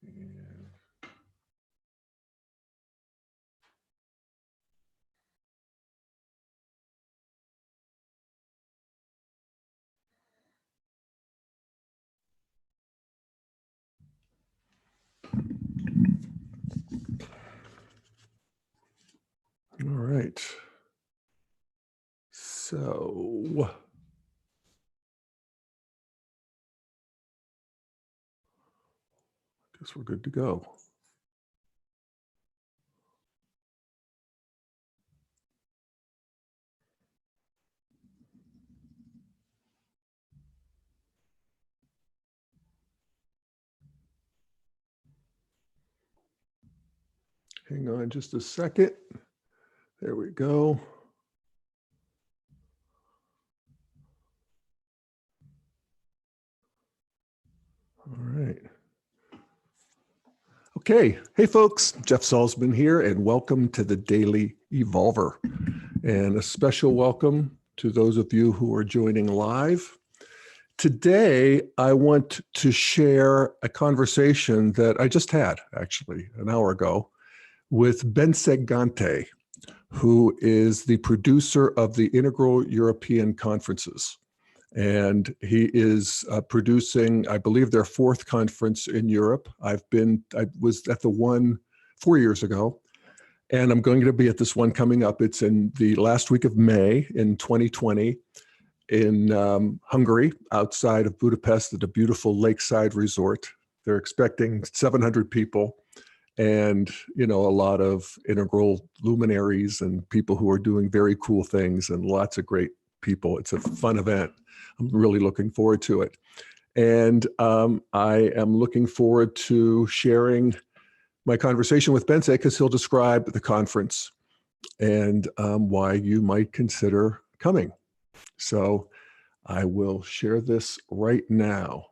And all right. So guess we're good to go. Hang on just a second. There we go. All right. Okay. Hey, folks. Jeff Salzman here, and welcome to the Daily Evolver. And a special welcome to those of you who are joining live. Today, I want to share a conversation that I just had, actually, an hour ago, with Bence Gante, who is the producer of the Integral European Conferences. And he is producing, I believe, their fourth conference in Europe. I was at the one 4 years ago, and I'm going to be at this one coming up. It's in the last week of May in 2020 in Hungary, outside of Budapest at a beautiful lakeside resort. They're expecting 700 people and, you know, a lot of integral luminaries and people who are doing very cool things and lots of great people. It's a fun event. I'm really looking forward to it. And I am looking forward to sharing my conversation with Bence because he'll describe the conference and why you might consider coming. So I will share this right now.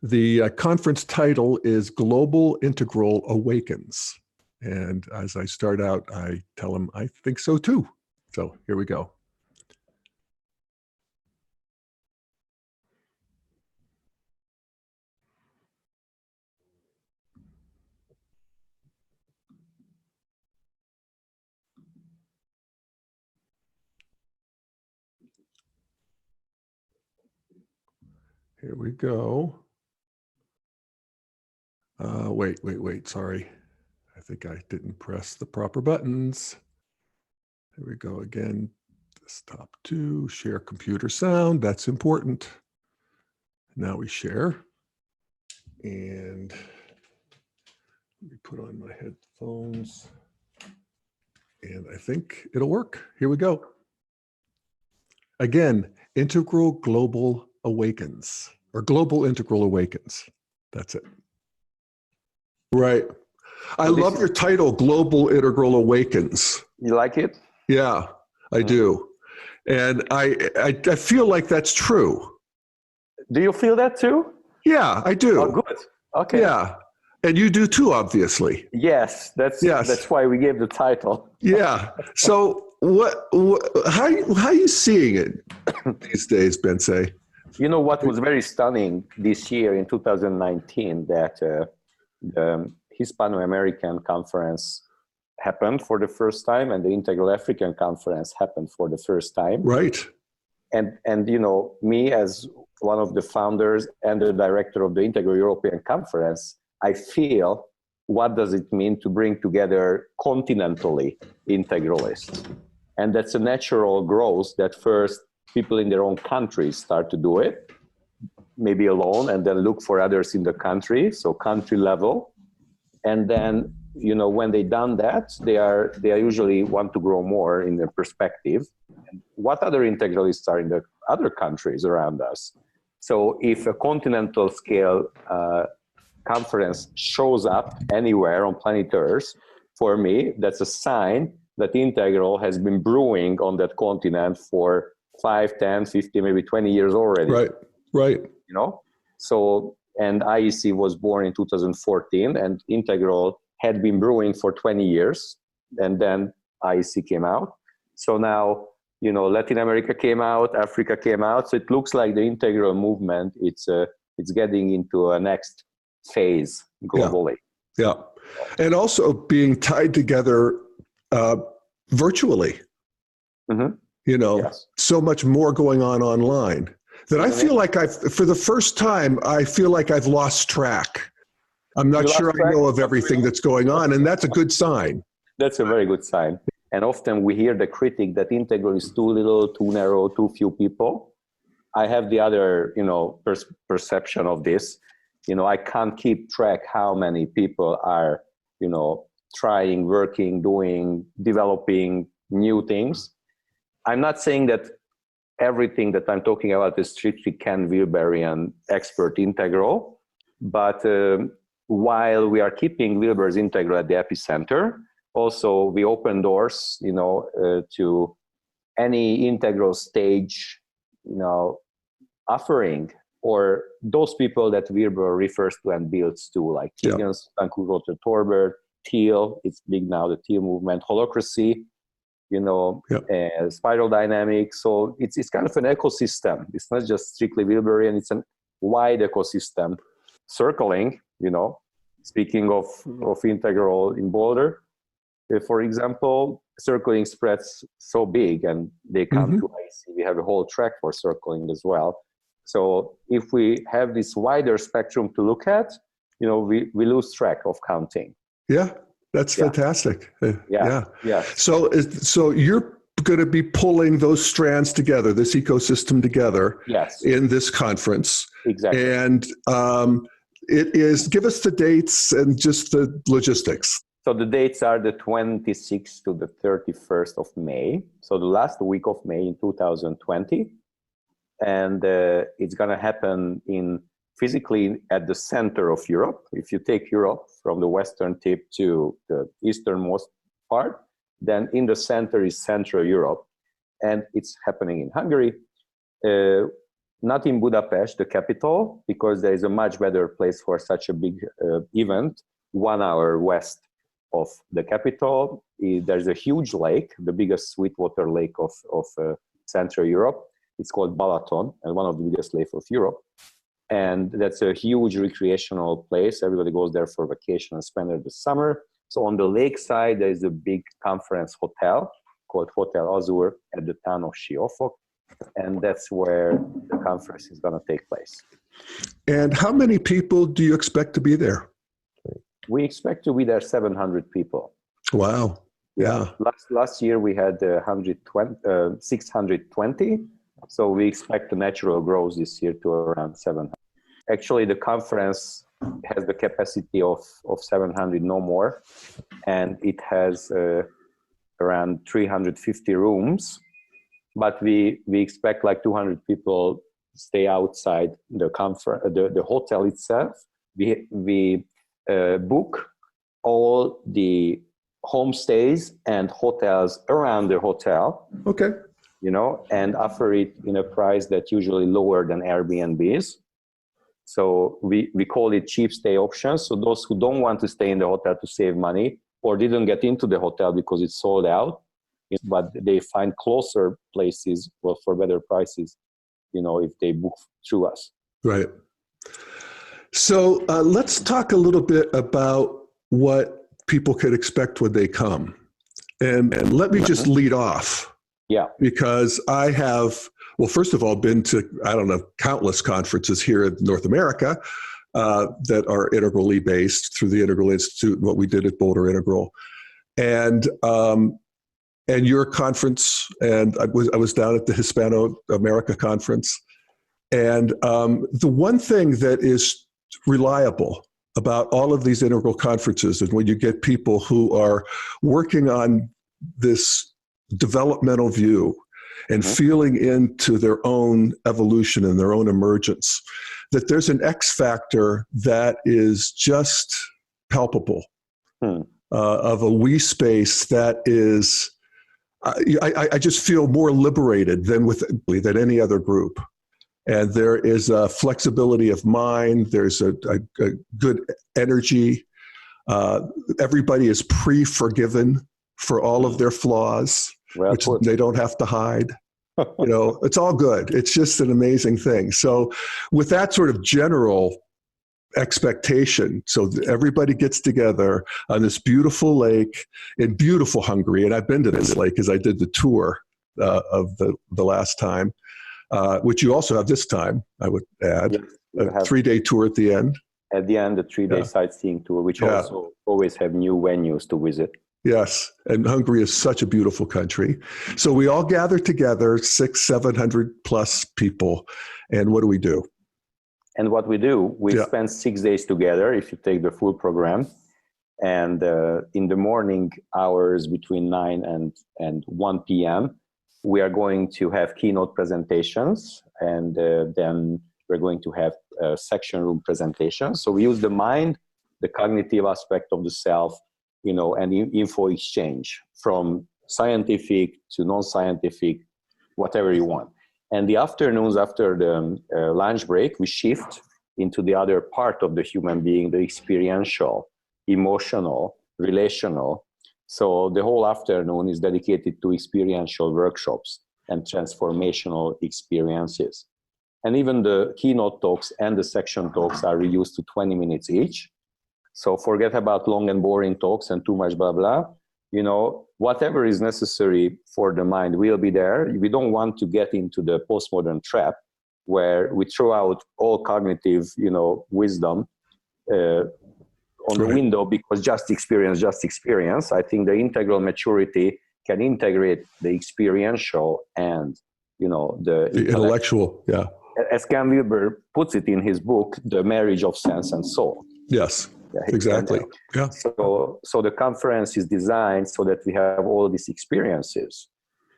The conference title is Global Integral Awakens. And as I start out, I tell him I think so too. So here we go. Here we go. Wait, sorry. I think I didn't press the proper buttons. Here we go again. Desktop 2, share computer sound, that's important. Now we share. And let me put on my headphones. And I think it'll work. Here we go. Again, Integral Global Awakens, or Global Integral Awakens. That's it. Right. I love your title, Global Integral Awakens. You like it? Yeah, I do. And I feel like that's true. Do you feel that too? Yeah, I do. Oh, good. Okay. Yeah. And you do too, obviously. Yes, that's why we gave the title. Yeah. So how are you seeing it these days, Bence? You know what was very stunning this year in 2019, that the Hispano-American Conference happened for the first time and the Integral African Conference happened for the first time. Right. And you know, me as one of the founders and the director of the Integral European Conference, I feel what does it mean to bring together continentally integralists. And that's a natural growth that first people in their own countries start to do it, maybe alone, and then look for others in the country, so country level. And then, you know, when they done that, they usually want to grow more in their perspective. And what other integralists are in the other countries around us? So if a continental scale conference shows up anywhere on planet Earth, for me, that's a sign that Integral has been brewing on that continent for 5, 10, 50, maybe 20 years already. Right, right. You know? So, and IEC was born in 2014, and Integral had been brewing for 20 years, and then IEC came out. So now, you know, Latin America came out, Africa came out, so it looks like the Integral movement, it's getting into a next phase globally. Yeah. And also being tied together virtually. Mm-hmm. Yes. So much more going on online that I feel like for the first time, I feel like I've lost track. I'm not sure I know of everything that's going on, and that's a good sign. That's a very good sign. And often we hear the critique that Integral is too little, too narrow, too few people. I have the other, perception of this. I can't keep track how many people are, trying, working, doing, developing new things. I'm not saying that everything that I'm talking about is strictly Ken Wilberian expert Integral, but while we are keeping Wilber's Integral at the epicenter, also we open doors, to any Integral stage, offering, or those people that Wilber refers to and builds to, like Higgins, Vancouver, Torbert, Thiel, it's big now, the Thiel movement, Holacracy, spiral dynamics. So it's kind of an ecosystem. It's not just strictly Wilberian, it's a wide ecosystem circling, speaking of Integral in Boulder, for example, circling spreads so big and they come to IC. We have a whole track for circling as well. So if we have this wider spectrum to look at, we lose track of counting. Yeah. That's fantastic. Yeah. So you're going to be pulling those strands together, this ecosystem together, in this conference. Exactly. And it is. Give us the dates and just the logistics. So the dates are the 26th to the 31st of May. So the last week of May in 2020, and it's going to happen physically at the center of Europe. If you take Europe from the western tip to the easternmost part, then in the center is Central Europe. And it's happening in Hungary, not in Budapest, the capital, because there is a much better place for such a big event, 1 hour west of the capital. There's a huge lake, the biggest sweetwater lake of Central Europe. It's called Balaton, and one of the biggest lakes of Europe. And that's a huge recreational place. Everybody goes there for vacation and spend it the summer. So on the lakeside, there is a big conference hotel called Hotel Azur at the town of Siófok. And that's where the conference is going to take place. And how many people do you expect to be there? We expect to be there 700 people. Wow. Yeah. Last year we had 620. So we expect a natural growth this year to around 700. Actually, the conference has the capacity of 700, no more. And it has around 350 rooms. But we expect like 200 people stay outside the conference, the hotel itself. We book all the homestays and hotels around the hotel. Okay. And offer it in a price that's usually lower than Airbnb's. So we call it cheap stay options. So those who don't want to stay in the hotel to save money or didn't get into the hotel because it's sold out, but they find closer places for better prices, if they book through us. Right. So let's talk a little bit about what people could expect when they come. And let me just lead off. Yeah. Because I have, first of all, been to, countless conferences here in North America that are integrally based through the Integral Institute and what we did at Boulder Integral. And your conference, and I was down at the Hispano America conference. And the one thing that is reliable about all of these Integral conferences, and when you get people who are working on this developmental view and feeling into their own evolution and their own emergence, that there's an X factor that is just palpable of a we space that is, I just feel more liberated than any other group. And there is a flexibility of mind. There's a good energy. Everybody is pre-forgiven for all of their flaws, which they don't have to hide. It's all good. It's just an amazing thing. So with that sort of general expectation. So everybody gets together on this beautiful lake in beautiful Hungary. And I've been to this lake because I did the tour of the last time, which you also have this time, I would add. Yes, a 3-day tour at the end. At the end, a 3-day sightseeing tour, which also always have new venues to visit. Yes, and Hungary is such a beautiful country. So we all gather together, 600-700 plus people, and what do? And what we do, we spend 6 days together if you take the full program. And in the morning hours between 9 and 1 p.m., we are going to have keynote presentations, and then we're going to have section room presentations. So we use the mind, the cognitive aspect of the self, and info exchange from scientific to non-scientific, whatever you want. And the afternoons after the lunch break, we shift into the other part of the human being, the experiential, emotional, relational. So the whole afternoon is dedicated to experiential workshops and transformational experiences. And even the keynote talks and the section talks are reduced to 20 minutes each. So forget about long and boring talks and too much blah, blah. Whatever is necessary for the mind will be there. We don't want to get into the postmodern trap where we throw out all cognitive, wisdom on the window because just experience. I think the integral maturity can integrate the experiential and, the intellectual. Yeah. As Ken Wilber puts it in his book, The Marriage of Sense and Soul. Yes. Exactly. Yeah. So the conference is designed so that we have all these experiences,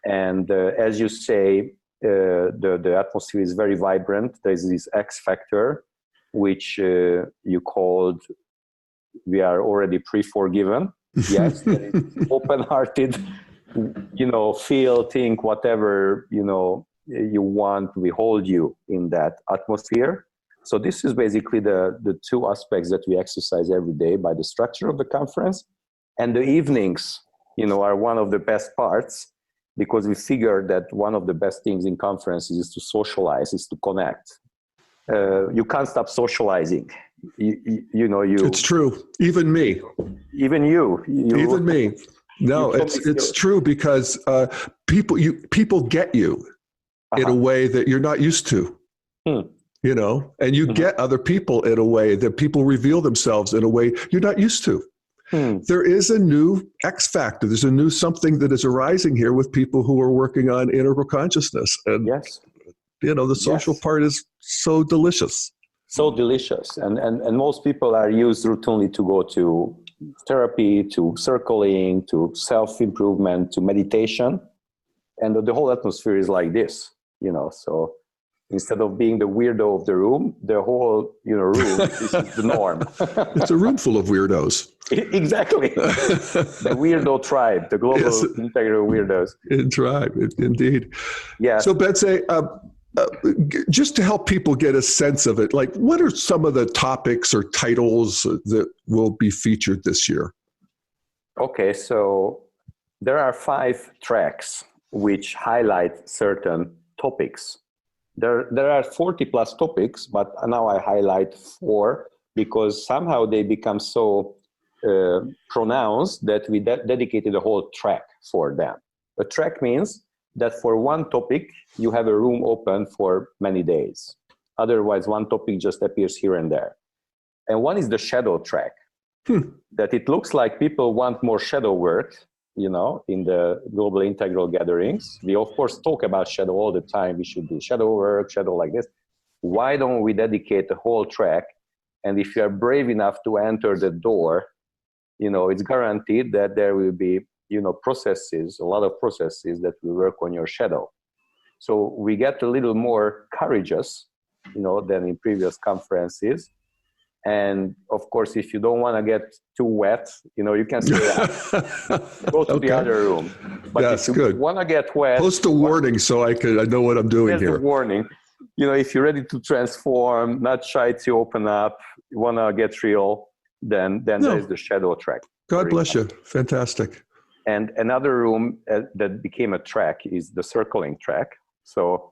and as you say, the atmosphere is very vibrant. There is this X factor, which you called "we are already pre-forgiven." Yes, there is open-hearted, feel, think, whatever you want. We hold you in that atmosphere. So this is basically the two aspects that we exercise every day by the structure of the conference. And the evenings, are one of the best parts because we figured that one of the best things in conferences is to socialize, is to connect. You can't stop socializing. It's true. Even me. Even you. Even me. No, it's true because people get you in a way that you're not used to. And you get other people in a way that people reveal themselves in a way you're not used to. There is a new X factor. There's a new something that is arising here with people who are working on integral consciousness. And, the social part is so delicious. So delicious. And most people are used routinely to go to therapy, to circling, to self-improvement, to meditation. And the whole atmosphere is like this, so instead of being the weirdo of the room, the whole room is the norm. It's a room full of weirdos. Exactly. The weirdo tribe, the global integral weirdos. Tribe, indeed. Yeah. So Betsy, just to help people get a sense of it, like what are some of the topics or titles that will be featured this year? Okay, so there are 5 tracks which highlight certain topics. There are 40 plus topics, but now I highlight 4 because somehow they become so pronounced that we dedicated a whole track for them. A track means that for one topic, you have a room open for many days. Otherwise, one topic just appears here and there. And one is the shadow track, that it looks like people want more shadow work, in the global integral gatherings. We, of course, talk about shadow all the time. We should do shadow work, shadow like this. Why don't we dedicate the whole track? And if you are brave enough to enter the door, it's guaranteed that there will be, processes, a lot of processes that will work on your shadow. So we get a little more courageous, than in previous conferences. And of course, if you don't want to get too wet, you can stay out. Go to the other room. But if you want to get wet, post a warning so I know what I'm doing here. There's a warning. If you're ready to transform, not shy to open up, you want to get real, then there's the shadow track. God bless you. Fantastic. And another room that became a track is the circling track. So,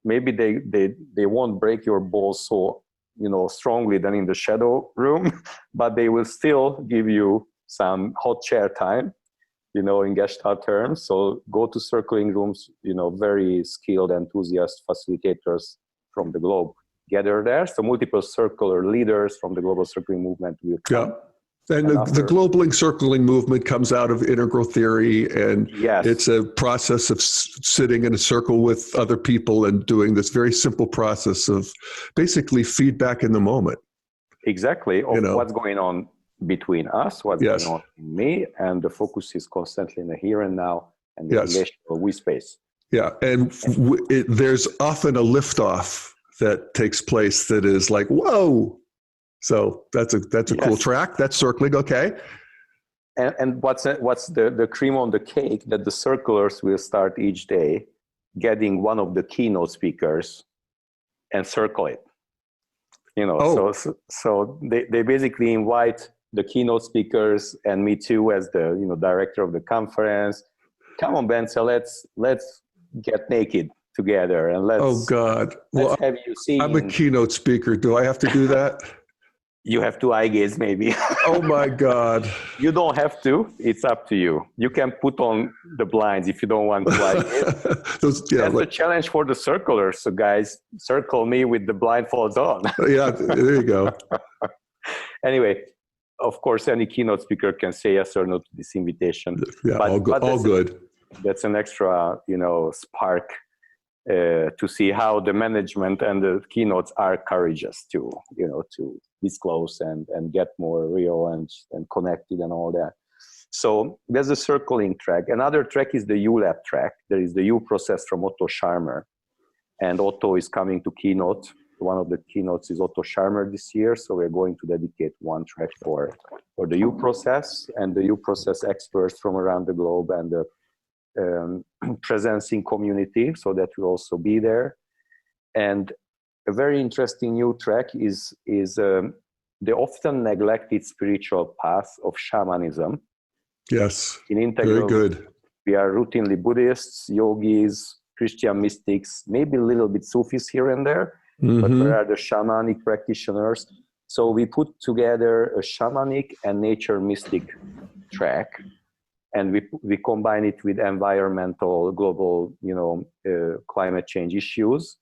maybe they won't break your balls so strongly than in the shadow room, but they will still give you some hot chair time, in Gestalt terms. So go to circling rooms, very skilled, enthusiast facilitators from the globe gather there. So multiple circular leaders from the global circling movement will come. Yeah. And the global circling movement comes out of integral theory, and yes, it's a process of sitting in a circle with other people and doing this very simple process of basically feedback in the moment. Exactly, of what's going on between us, what's going on in me, and the focus is constantly in the here and now and the relational we space. Yeah, and there's often a liftoff that takes place that is like, whoa. So that's a cool track. That's circling, okay. And what's the cream on the cake, that the circlers will start each day getting one of the keynote speakers and circle it. So they basically invite the keynote speakers and me too as the director of the conference. Come on, Bence, let's get naked together and let's. Oh God! Let's have you see. I'm a keynote speaker. Do I have to do that? You have to eye gaze, maybe. Oh my God. You don't have to. It's up to you. You can put on the blinds if you don't want to eye gaze. That's a challenge for the circlers. So guys, circle me with the blindfolds on. Yeah, there you go. Anyway, of course, any keynote speaker can say yes or no to this invitation. Yeah, all good. That's an extra, spark to see how the management and the keynotes are courageous to disclose and get more real and connected and all that. So there's a circling track. Another track is the ULab track. There is the U process from Otto Scharmer, and Otto is coming to keynote. One of the keynotes is Otto Scharmer this year, so we're going to dedicate one track for the U process and the U process experts from around the globe and the presencing community, so that will also be there. And a very interesting new track is the often neglected spiritual path of shamanism. Yes, in Integral, very good. We are routinely Buddhists, yogis, Christian mystics, maybe a little bit Sufis here and there, but we are the shamanic practitioners. So we put together a shamanic and nature mystic track, and we combine it with environmental, global, climate change issues.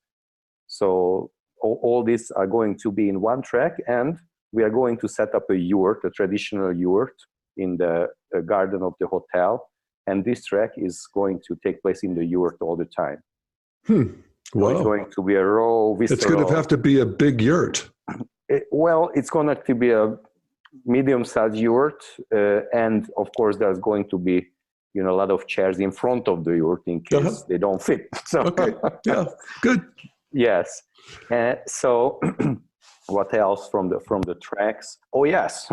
So all these are going to be in one track, and we are going to set up a yurt, a traditional yurt, in the garden of the hotel. And this track is going to take place in the yurt all the time. Wow. So it's going to be a raw, visceral. It's going to have to be a big yurt. It's going to be a medium-sized yurt, and of course there's going to be a lot of chairs in front of the yurt in case they don't fit. So, okay, yeah, good. Yes. So what else from the tracks? Oh yes,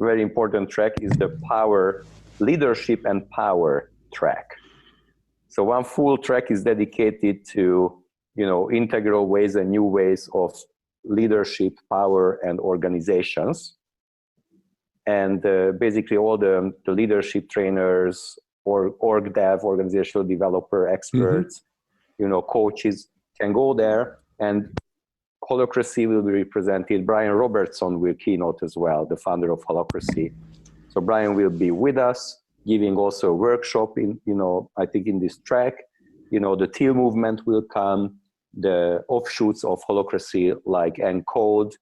very important track is the power, leadership and power track. So one full track is dedicated to integral ways and new ways of leadership, power, and organizations. And basically all the leadership trainers or org dev, organizational developer experts, coaches can go there, and Holacracy will be represented. Brian Robertson will keynote as well, the founder of Holacracy. So Brian will be with us, giving also a workshop in, I think in this track. The Teal movement will come, the offshoots of Holacracy like Encode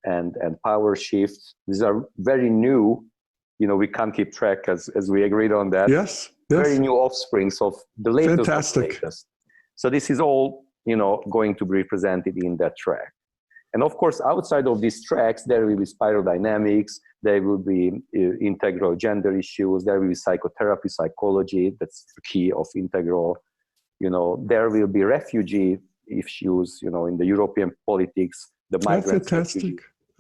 and PowerShift. These are very new, we can't keep track as we agreed on that. Yes. Very new offsprings of the latest. Fantastic. Latest. So this is all, going to be represented in that track. And of course, outside of these tracks, there will be spiral dynamics, there will be integral gender issues, there will be psychotherapy, psychology, that's the key of integral. There will be refugee issues, in the European politics, the migrants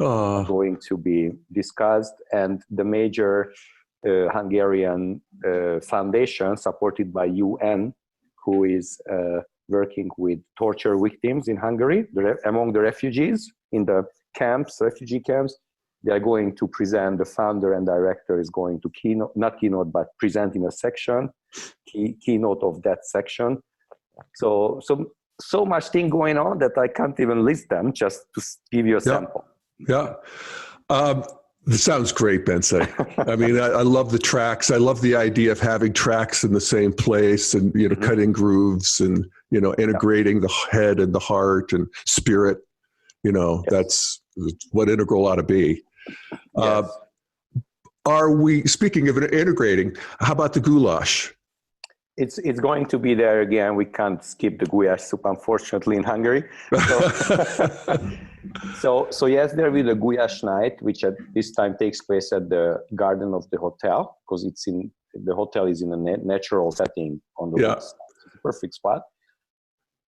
are going to be discussed, and the major Hungarian foundation supported by UN, who is working with torture victims in Hungary, among the refugees in the camps, refugee camps. They are going to present, the founder and director is going to not present in a section, keynote of that section. So so much thing going on that I can't even list them, just to give you a sample. Yeah. This sounds great, Bensei. I mean, I love the tracks. I love the idea of having tracks in the same place and, cutting grooves and, integrating the head and the heart and spirit. That's what Integral ought to be. Yes. Are we, speaking of integrating, how about the goulash? It's going to be there again. We can't skip the goulash soup, unfortunately, in Hungary. So yes, there will be the goulash night, which at this time takes place at the garden of the hotel, because the hotel is in a natural setting on the west side. It's a perfect spot.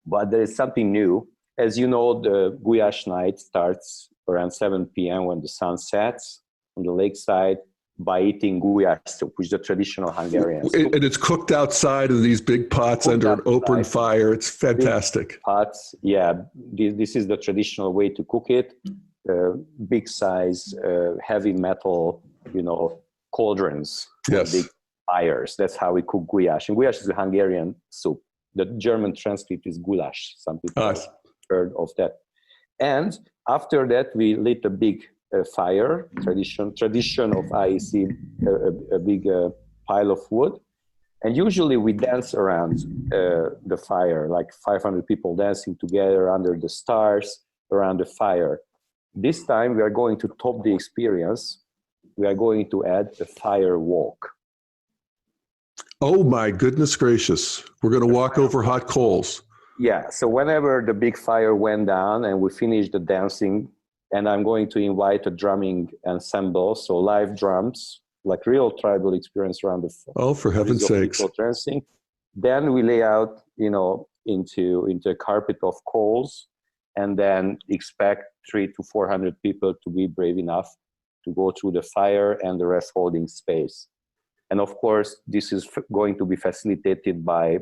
But there is something new. As you know, the goulash night starts around 7 p.m. when the sun sets on the lakeside, by eating goulash soup, which is the traditional Hungarian soup. And it's cooked outside in these big pots under an open fire. It's fantastic. Big pots, this is the traditional way to cook it. Big size, heavy metal, cauldrons, big fires. That's how we cook goulash. And goulash is a Hungarian soup. The German transcript is goulash. Some people have heard of that. And after that, we lit a big fire, tradition of IEC, a big pile of wood. And usually we dance around the fire, like 500 people dancing together under the stars around the fire. This time we are going to top the experience. We are going to add a fire walk. Oh my goodness gracious. We're going to walk over hot coals. Yeah, so whenever the big fire went down and we finished the dancing, and I'm going to invite a drumming ensemble, so live drums, like real tribal experience around the fire. Oh, for heaven's sakes. Dancing. Then we lay out, into a carpet of coals, and then expect 300 to 400 people to be brave enough to go through the fire and the rest holding space. And of course, this is going to be facilitated by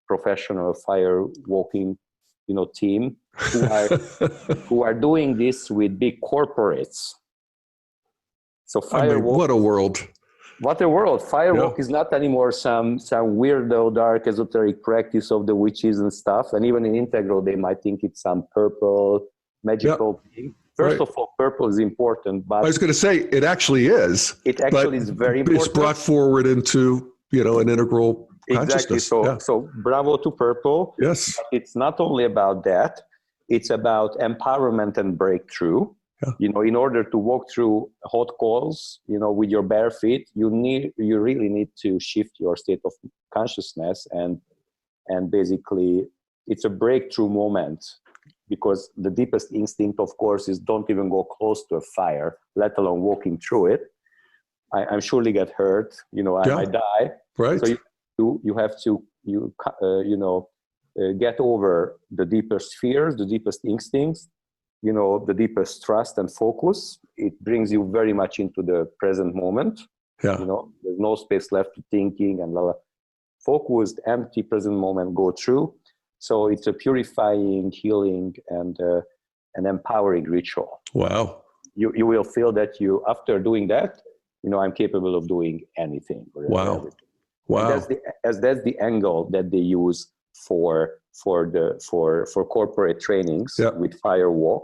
professional fire walking, team who are doing this with big corporates. So firewalk. What a world! What a world! Firewalk is not anymore some weirdo, dark, esoteric practice of the witches and stuff. And even in Integral, they might think it's some purple magical thing. First of all, purple is important, but I was going to say it actually is. It actually is very important. It's brought forward into an integral consciousness. Exactly. So bravo to purple. Yes. But it's not only about that. It's about empowerment and breakthrough. Yeah. In order to walk through hot coals, with your bare feet, you really need to shift your state of consciousness, and basically it's a breakthrough moment, because the deepest instinct, of course, is don't even go close to a fire, let alone walking through it. I'm surely get hurt. I might die. Right. So you have to get over the deepest fears, the deepest instincts, the deepest trust and focus. It brings you very much into the present moment. Yeah. There's no space left to thinking and focused, empty present moment go through. So it's a purifying, healing, and an empowering ritual. Wow. You will feel that after doing that, I'm capable of doing anything. Wow. Everything. Wow. And that's the angle that they use for corporate trainings with Firewalk,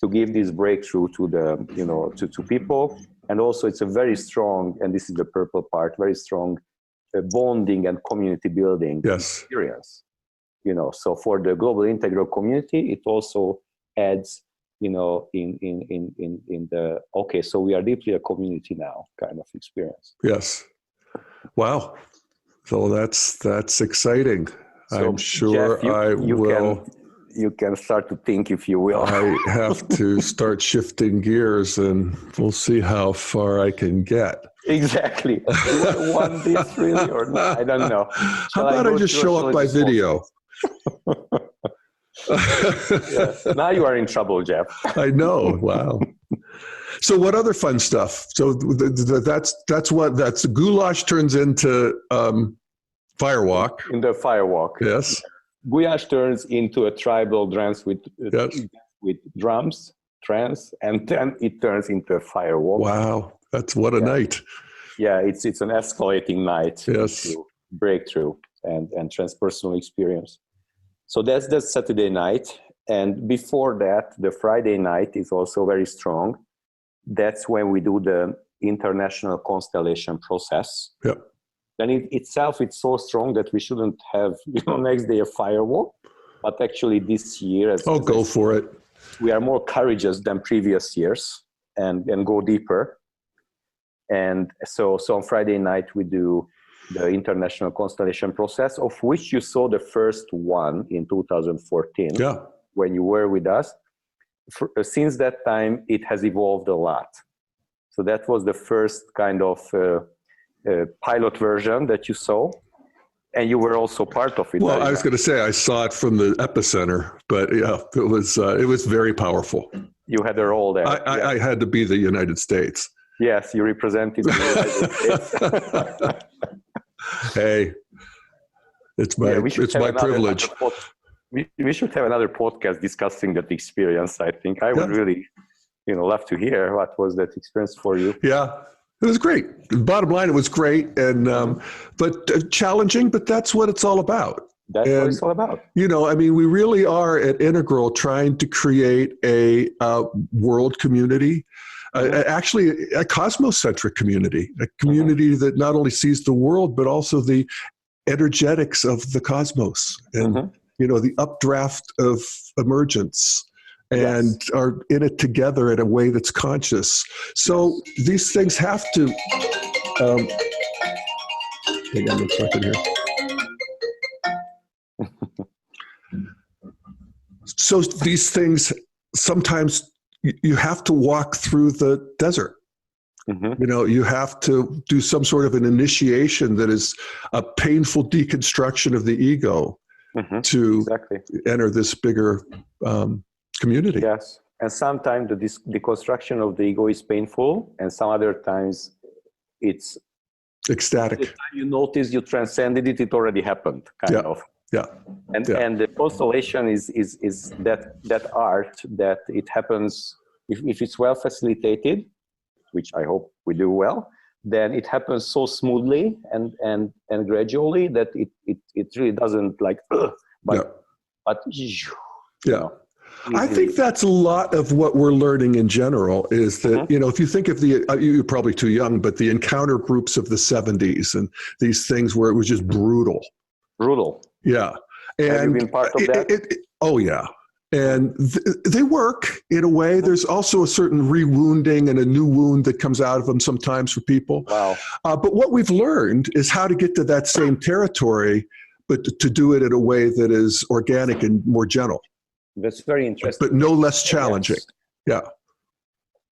to give this breakthrough to to people. And also it's a very strong, and this is the purple part, very strong bonding and community building experience. So for the global integral community, it also adds, in the, okay, so we are deeply a community now kind of experience. Yes. Wow. So that's exciting. So I'm sure Jeff, I will. You can start to think, if you will. I have to start shifting gears, and we'll see how far I can get. Exactly. Do I want this really or not? I don't know. How about I just show up by video? Now you are in trouble, Jeff. I know. Wow. So what other fun stuff? So that's goulash turns into firewalk. In the firewalk. Yes. Goulash turns into a tribal dance with drums, trance, and then it turns into a firewalk. Wow. That's what a night. Yeah, it's an escalating night. Yes. To breakthrough and transpersonal experience. So that's Saturday night. And before that, the Friday night is also very strong. That's when we do the international constellation process. Yep. And itself, it's so strong that we shouldn't have, next day a firewall. But actually this year, Go for it. We are more courageous than previous years and go deeper. And so on Friday night, we do the international constellation process, of which you saw the first one in 2014 when you were with us. Since that time, it has evolved a lot. So that was the first kind of pilot version that you saw. And you were also part of it. Well, I was going to say I saw it from the epicenter, but yeah, it was very powerful. You had a role there. I had to be the United States. Yes, you represented the United States. Hey, it's my privilege. We should have another podcast discussing that experience. I think I would really, love to hear what was that experience for you. Yeah. It was great. Bottom line, it was great, and but challenging. But that's what it's all about. That's what it's all about. We really are at Integral trying to create a world community, actually a cosmocentric community, a community that not only sees the world but also the energetics of the cosmos, and the updraft of emergence. And are in it together in a way that's conscious. So these things have to. Hang on a second here. So these things, sometimes you have to walk through the desert. You have to do some sort of an initiation that is a painful deconstruction of the ego to enter this bigger community. Yes, and sometimes the construction of the ego is painful, and some other times it's ecstatic. By the time you notice you transcended it, it already happened, kind of. Yeah. And the constellation is that art that it happens if it's well facilitated, which I hope we do well. Then it happens so smoothly and gradually that it really doesn't but I think that's a lot of what we're learning in general is that, if you think of you're probably too young, but the encounter groups of the 70s and these things where it was just brutal. Yeah. And have you been part of that? Oh, yeah. And they work in a way. There's also a certain rewounding and a new wound that comes out of them sometimes for people. Wow. But what we've learned is how to get to that same territory, but to do it in a way that is organic and more gentle. That's very interesting. But no less challenging. Yes.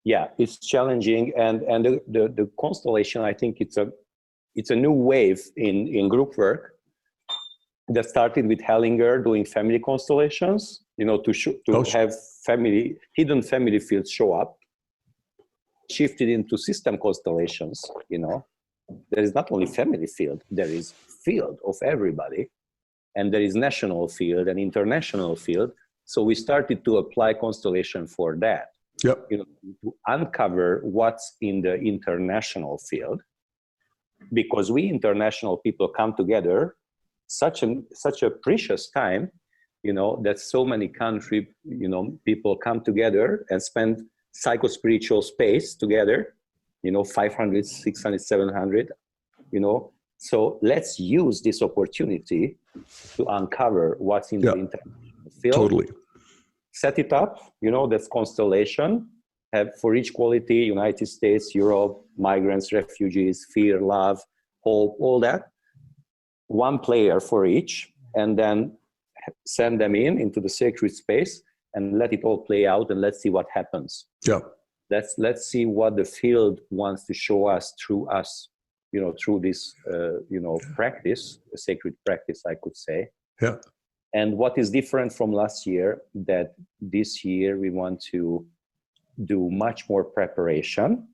Yeah, it's challenging. And the constellation, I think it's a new wave in group work that started with Hellinger doing family constellations, to have hidden family fields show up, shifted into system constellations, There is not only family field, there is field of everybody, and there is national field and international field. So we started to apply constellation for that, to uncover what's in the international field, because we international people come together such a precious time, that so many country, people come together and spend psycho-spiritual space together, 500, 600, 700, So let's use this opportunity to uncover what's in the international field. Totally. Set it up, that's constellation. Have for each quality, United States, Europe, migrants, refugees, fear, love, hope, all that. One player for each, and then send them into the sacred space and let it all play out, and let's see what happens. Yeah. Let's see what the field wants to show us through us, through this, practice, a sacred practice, I could say. Yeah. And what is different from last year, that this year we want to do much more preparation.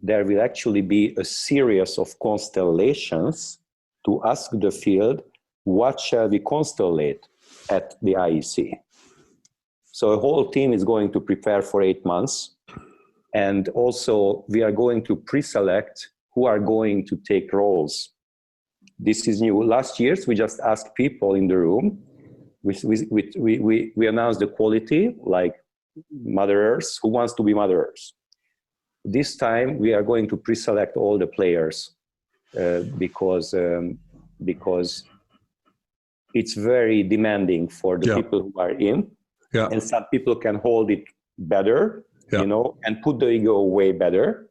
There will actually be a series of constellations to ask the field, what shall we constellate at the IEC? So a whole team is going to prepare for 8 months. And also we are going to pre-select who are going to take roles. This is new. Last year, we just asked people in the room, we announce the quality, like Mother Earth, who wants to be Mother Earth. This time we are going to pre-select all the players because it's very demanding for the people who are in, and some people can hold it better, and put the ego way better.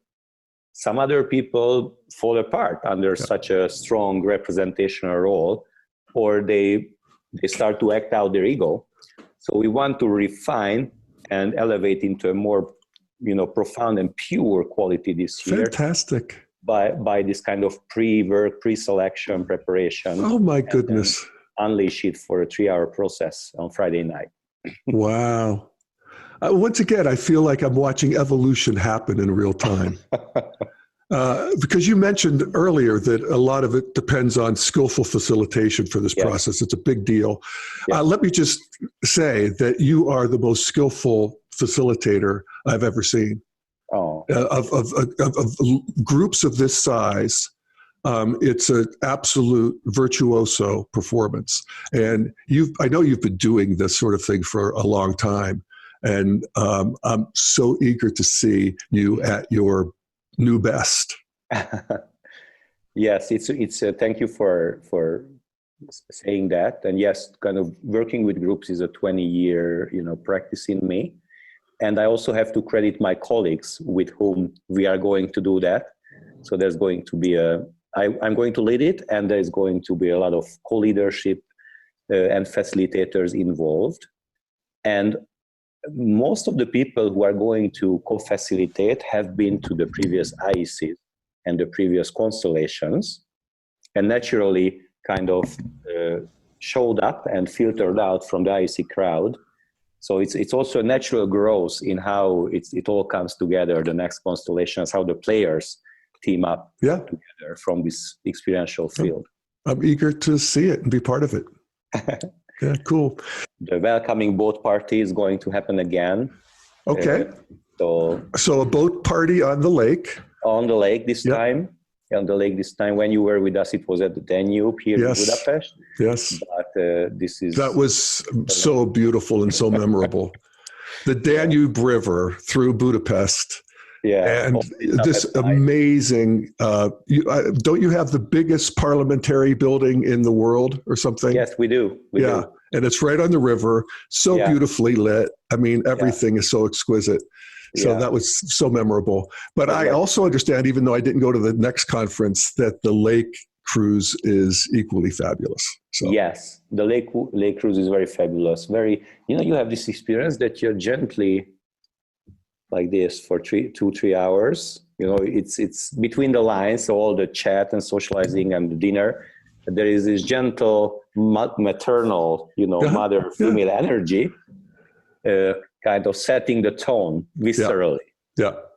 Some other people fall apart under such a strong representational role, or they start to act out their ego. So we want to refine and elevate into a more, profound and pure quality this year. Fantastic. By this kind of pre-work, pre-selection preparation. Oh my goodness. Unleash it for a 3-hour process on Friday night. Wow. Once again, I feel like I'm watching evolution happen in real time. Because you mentioned earlier that a lot of it depends on skillful facilitation for this process. It's a big deal. Let me just say that you are the most skillful facilitator I've ever seen. Of groups of this size. It's an absolute virtuoso performance. And I know you've been doing this sort of thing for a long time. And I'm so eager to see you at your new best. Yes, it's thank you for saying that. And yes, kind of working with groups is a 20-year, practice in me. And I also have to credit my colleagues with whom we are going to do that. So there's going to be I'm going to lead it, and there's going to be a lot of co-leadership and facilitators involved. And most of the people who are going to co-facilitate have been to the previous IECs and the previous constellations, and naturally kind of showed up and filtered out from the IEC crowd. So it's also a natural growth in how it all comes together, the next constellations, how the players team up together from this experiential field. I'm eager to see it and be part of it. Yeah, cool. The welcoming boat party is going to happen again. Okay. So a boat party on the lake. On the lake this time. On the lake this time. When you were with us, it was at the Danube here in Budapest. Yes. But that was so beautiful and so memorable. The Danube River through Budapest. Yeah, and this amazing, don't you have the biggest parliamentary building in the world or something? Yes, we do. We do. And it's right on the river, so beautifully lit. I mean, everything is so exquisite. So that was so memorable. But I also understand, even though I didn't go to the next conference, that the lake cruise is equally fabulous. So. Yes, the lake cruise is very fabulous. You have this experience that you're gently like this for 2-3 hours. It's between the lines, so all the chat and socializing and the dinner. There is this gentle maternal, mother female energy, kind of setting the tone viscerally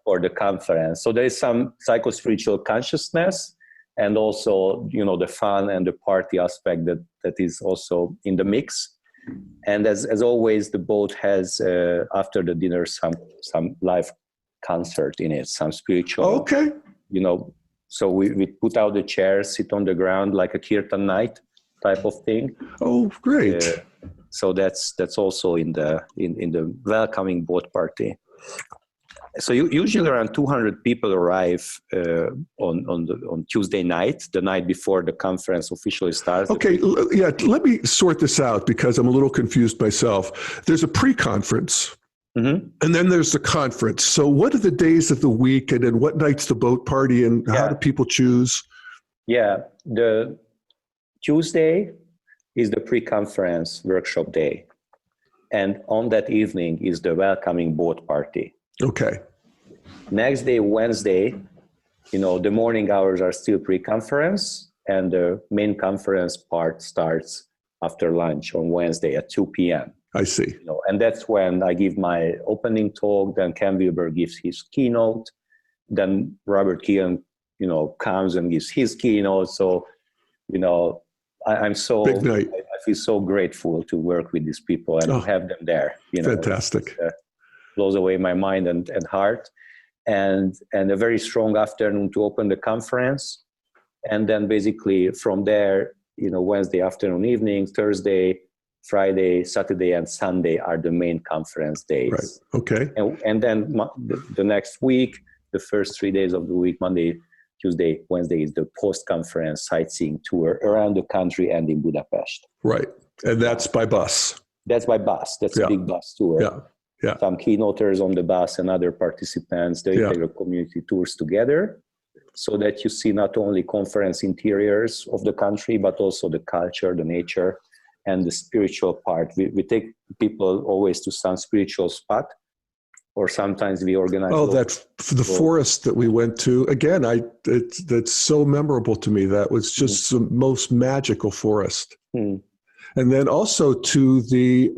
for the conference. So there is some psycho-spiritual consciousness, and also the fun and the party aspect that is also in the mix. And as always, the boat has after the dinner some live concert in it, some spiritual. Okay. So we put out the chairs, sit on the ground like a kirtan night type of thing. Oh, great! So that's also in the welcoming boat party. So usually around 200 people arrive on Tuesday night, the night before the conference officially starts. Okay, let me sort this out because I'm a little confused myself. There's a pre-conference, and then there's the conference. So what are the days of the week, and then what night's the boat party, and how do people choose? Yeah, the Tuesday is the pre-conference workshop day, and on that evening is the welcoming boat party. Okay. Next day, Wednesday, the morning hours are still pre-conference, and the main conference part starts after lunch on Wednesday at 2 p.m. I see. And that's when I give my opening talk, then Ken Wilber gives his keynote, then Robert Keehan, comes and gives his keynote. So, I'm so, big night. I feel so grateful to work with these people and to have them there. Fantastic. Blows away my mind and heart, and a very strong afternoon to open the conference. And then basically from there, Wednesday afternoon, evening, Thursday, Friday, Saturday, and Sunday are the main conference days. Right. Okay. And then the next week, the first 3 days of the week, Monday, Tuesday, Wednesday, is the post-conference sightseeing tour around the country and in Budapest. Right. And that's by bus. That's by bus. That's a big bus tour. Yeah. Yeah. Some keynoters on the bus and other participants, the integral community tours together, so that you see not only conference interiors of the country, but also the culture, the nature, and the spiritual part. We take people always to some spiritual spot, or sometimes we organize. Oh, that's the forest that we went to. Again, that's so memorable to me. That was just the most magical forest. And then also to the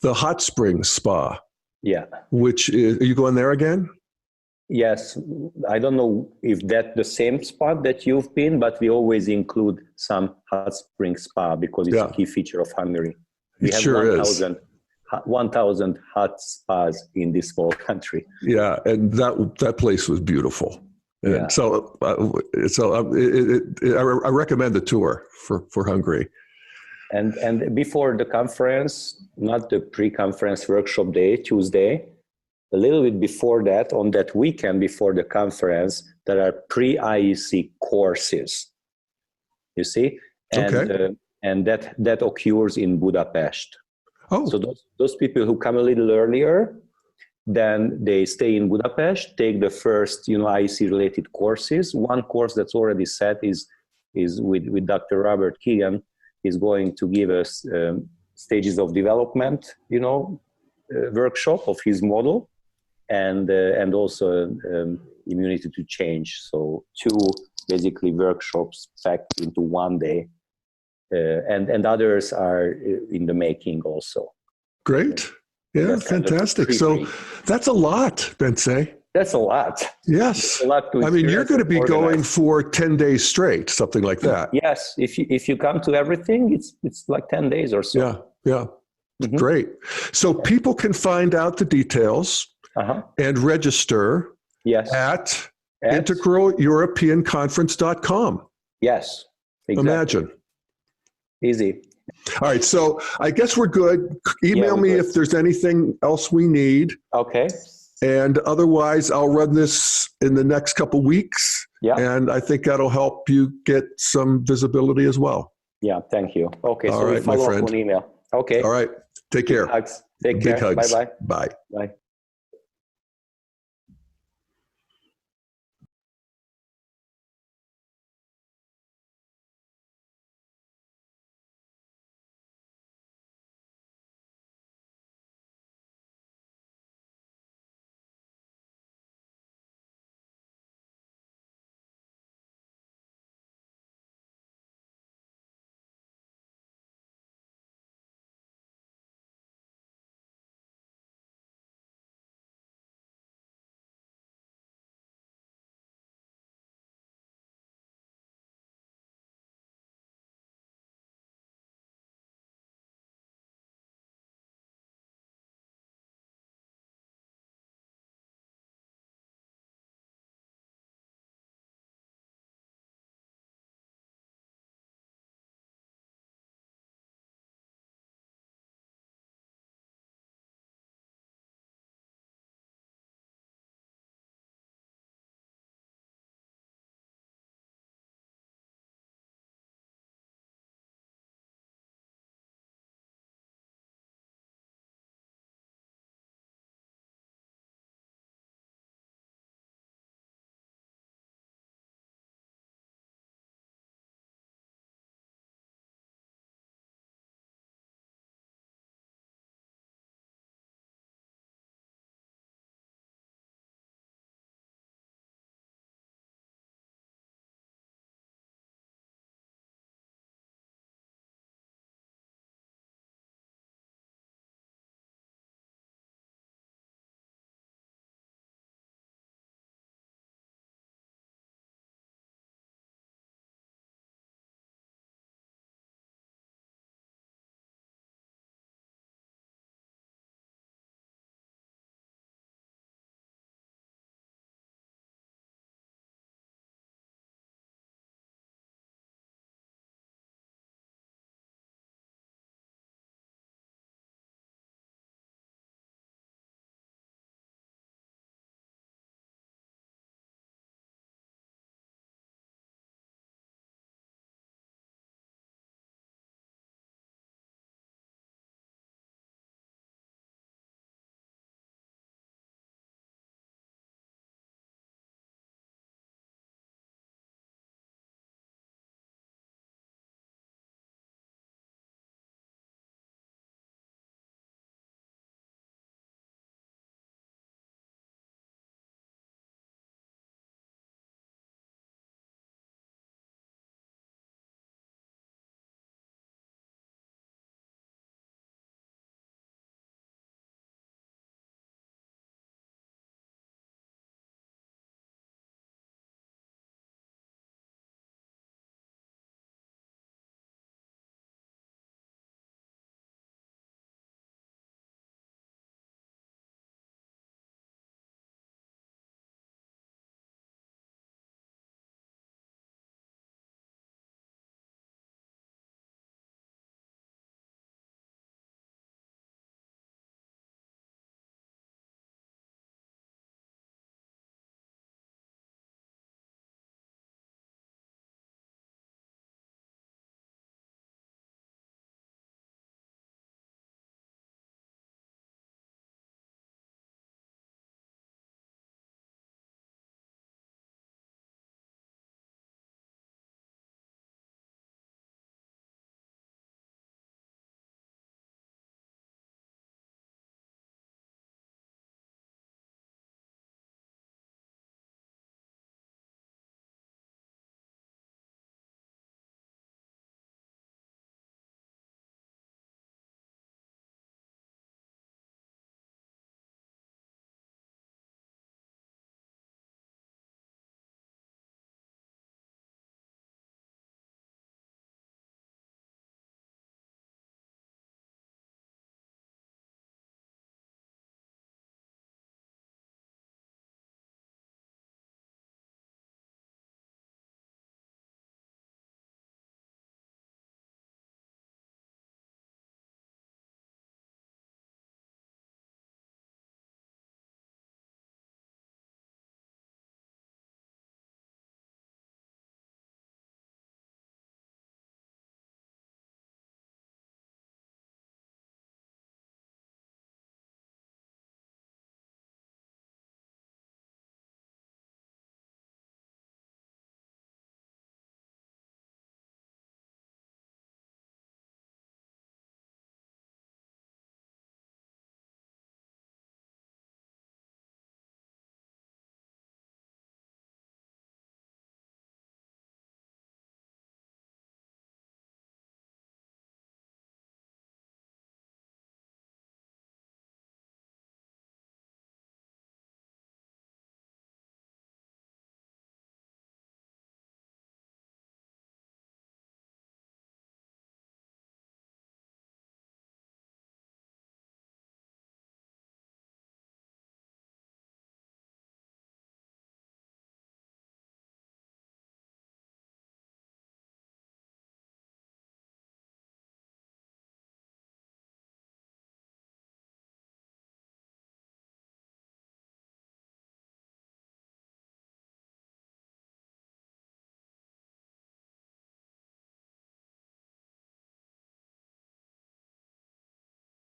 hot springs spa. Yeah. Which are you going there again? Yes. I don't know if that's the same spot that you've been, but we always include some hot spring spa because it's a key feature of Hungary. We have 1,000 hot spas in this small country. Yeah, and that place was beautiful. And so I recommend the tour for Hungary. And before the conference, not the pre-conference workshop day, Tuesday, a little bit before that, on that weekend before the conference, there are pre-IEC courses, you see? And that occurs in Budapest. Oh. So those people who come a little earlier, then they stay in Budapest, take the first, IEC-related courses. One course that's already set is with Dr. Robert Keegan. He's going to give us stages of development, workshop of his model, and also immunity to change. So 2 basically workshops packed into one day, and others are in the making also. Great. Yeah, fantastic. So that's a lot, Bence. That's a lot. Yes. A lot to you're going to be going for 10 days straight, something like that. Yes. If you come to everything, it's like 10 days or so. Yeah. Great. So people can find out the details and register at integraleuropeanconference.com. Yes. Exactly. Imagine. Easy. All right. So I guess we're good. Email me if there's anything else we need. Okay. And otherwise, I'll run this in the next couple weeks. Yeah. And I think that'll help you get some visibility as well. Yeah. Thank you. Okay. All right, we follow my friend. up on email. Okay. All right. Take care. Big hugs. Take care. Big hugs. Bye-bye. Bye. Bye.